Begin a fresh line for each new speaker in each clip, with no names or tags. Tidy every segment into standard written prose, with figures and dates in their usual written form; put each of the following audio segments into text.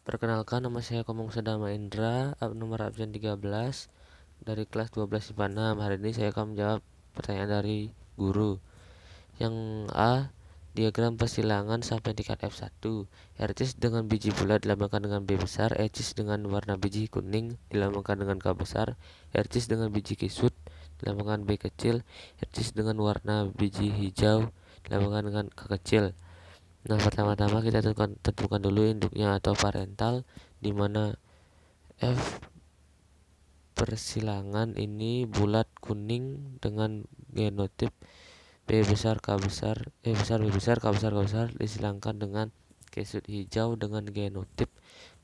Perkenalkan, nama saya Komong Sedama Indra, nomor absen 13 dari kelas 12 IPA 6. Hari ini saya akan menjawab pertanyaan dari guru. Yang A, diagram persilangan sampai tingkat F1. R-cis dengan biji bulat dilambangkan dengan B besar, E-cis dengan warna biji kuning dilambangkan dengan K besar, R-cis dengan biji kisut dilambangkan B kecil, R-cis dengan warna biji hijau dilambangkan dengan K kecil. Nah, pertama-tama kita tentukan dulu induknya atau parental, di mana F persilangan ini bulat kuning dengan genotip B besar K besar, E besar B besar K besar K besar, disilangkan dengan kesut hijau dengan genotip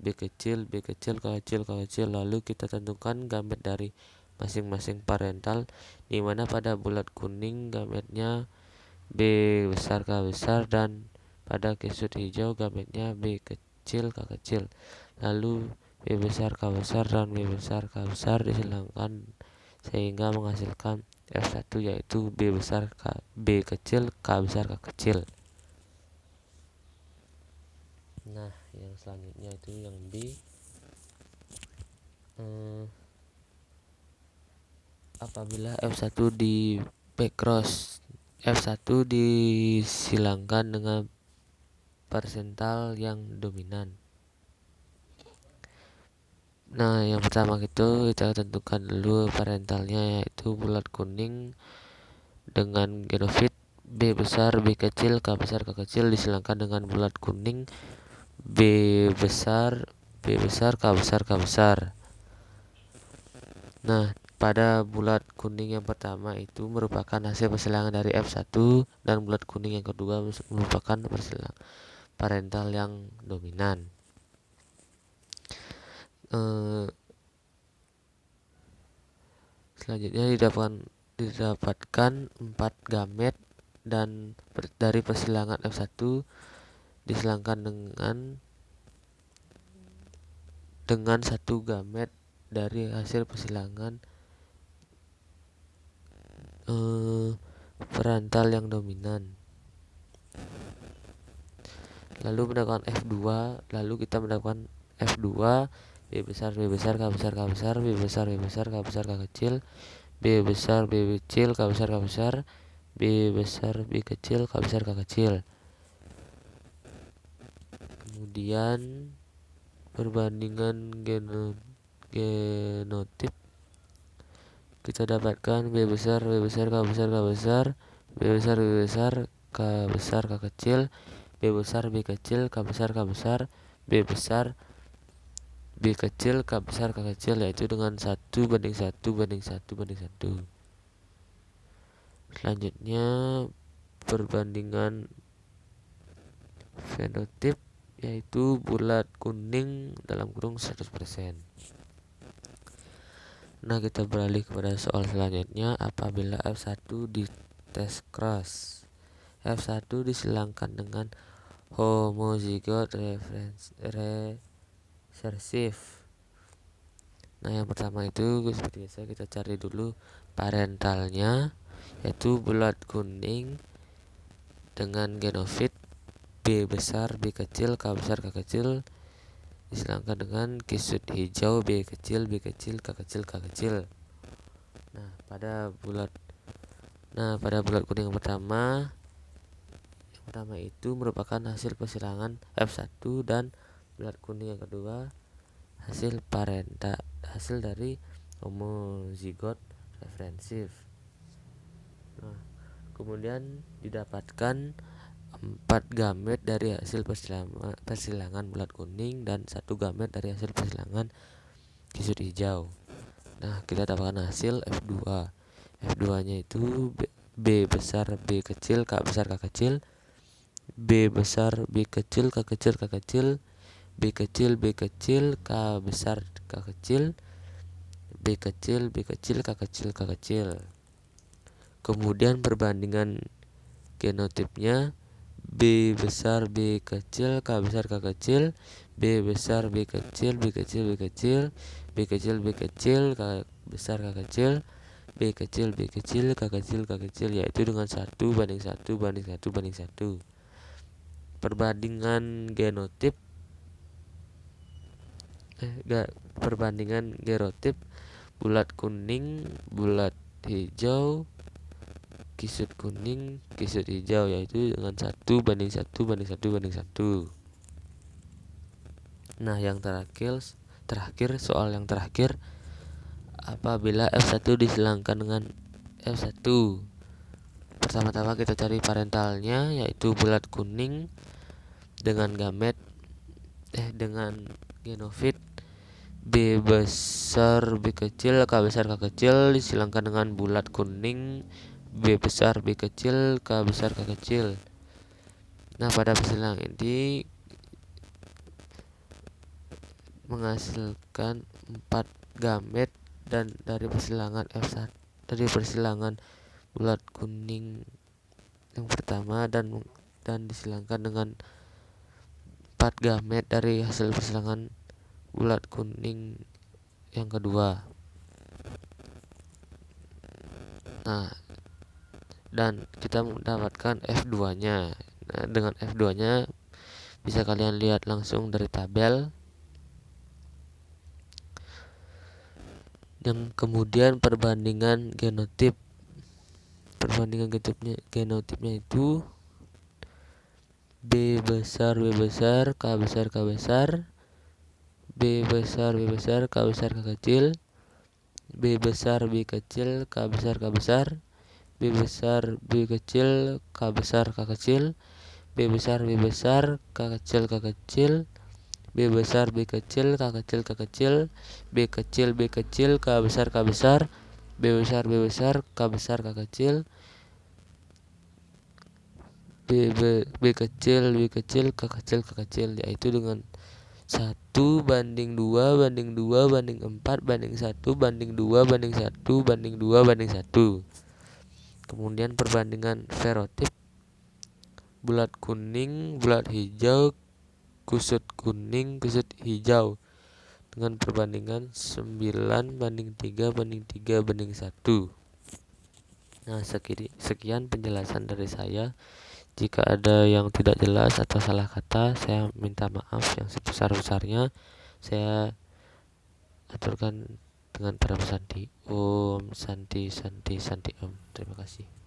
B kecil B kecil K kecil K kecil. Lalu kita tentukan gamet dari masing-masing parental, di mana pada bulat kuning gametnya B besar K besar, dan pada kesut hijau gametnya B kecil K kecil. Lalu B besar K besar dan B besar K besar disilangkan sehingga menghasilkan F1, yaitu B besar B kecil K besar K kecil. Nah, yang selanjutnya itu yang B. Apabila F1 di backcross, F1 disilangkan dengan persental yang dominan. Nah, yang pertama itu kita tentukan dulu parentalnya, yaitu bulat kuning dengan genofit B besar B kecil K besar K kecil, disilangkan dengan bulat kuning B besar B besar K besar K besar. Nah, pada bulat kuning yang pertama itu merupakan hasil persilangan dari F1, dan bulat kuning yang kedua merupakan persilangan parental yang dominan. Selanjutnya didapatkan 4 gamet, dan dari persilangan F1 disilangkan dengan 1 gamet dari hasil persilangan parental yang dominan. Lalu mendapatkan F2, lalu kita mendapatkan F2 B besar B besar K besar K besar, B besar B besar K besar K kecil, B besar B kecil K besar K besar, B besar B kecil K besar K kecil. Kemudian perbandingan genotip, kita dapatkan B besar B besar K besar K besar, B besar B besar K besar K kecil, B besar B kecil K besar K besar, B besar B kecil K besar K kecil, yaitu dengan 1:1:1:1. Selanjutnya perbandingan fenotip, yaitu bulat kuning dalam kurung 100%. Nah, kita beralih kepada soal selanjutnya. Apabila F1 di tes cross, F1 disilangkan dengan homozigot resesif. Nah, yang pertama itu seperti biasa kita cari dulu parentalnya, yaitu bulat kuning dengan genofit B besar B kecil K besar K kecil, disilangkan dengan kisut hijau B kecil B kecil K kecil K kecil. Nah, pada bulat kuning yang pertama itu merupakan hasil persilangan F1, dan bulat kuning yang kedua hasil dari homozigot referensif. Nah, kemudian didapatkan 4 gamet dari hasil persilangan bulat kuning dan 1 gamet dari hasil persilangan kisut hijau. Nah, kita dapatkan hasil F2. F2-nya itu B besar B kecil K besar K kecil, B besar B kecil K kecil K kecil, B kecil B kecil K besar K kecil, B kecil B kecil K kecil K kecil. Kemudian perbandingan genotipnya, B besar B kecil K besar K kecil, B besar B kecil B kecil B kecil, B kecil B kecil K besar K kecil, B kecil B kecil K kecil K kecil, yaitu dengan 1:1:1:1. Perbandingan genotip perbandingan gerotip bulat kuning, bulat hijau, kisut kuning, kisut hijau, yaitu dengan 1:1:1:1:1. Nah, yang terakhir soal yang terakhir, apabila F1 disilangkan dengan F1. Pertama-tama kita cari parentalnya, yaitu bulat kuning dengan dengan genofit B besar B kecil K besar K kecil disilangkan dengan bulat kuning B besar B kecil K besar K kecil. Nah, pada persilangan ini menghasilkan 4 gamet, dan dari persilangan F1, dari persilangan bulat kuning yang pertama dan disilangkan dengan 4 gamet dari hasil persilangan bulat kuning yang kedua. Nah, dan kita mendapatkan F2-nya. Nah, dengan F2-nya bisa kalian lihat langsung dari tabel. Yang kemudian perbandingan genotip. Perbandingan genotipnya itu B besar B besar K besar K besar, B besar B besar K besar K kecil, B besar B kecil K besar K besar, B besar B kecil K besar K kecil, B besar B besar K kecil K kecil, B besar B kecil K kecil K kecil, B kecil B kecil K besar K besar, B besar B besar K besar K kecil, B kecil B kecil K kecil K kecil, yaitu dengan 1:2:2:1:1:2:1. Kemudian perbandingan ferotip bulat kuning, bulat hijau, kusut kuning, kusut hijau dengan perbandingan 9:3:3:1. Nah, sekian penjelasan dari saya. Jika ada yang tidak jelas atau salah kata, saya minta maaf yang sebesar-besarnya. Saya aturkan dengan para pesanti. Om Santi Santi Santi Om. Terima kasih.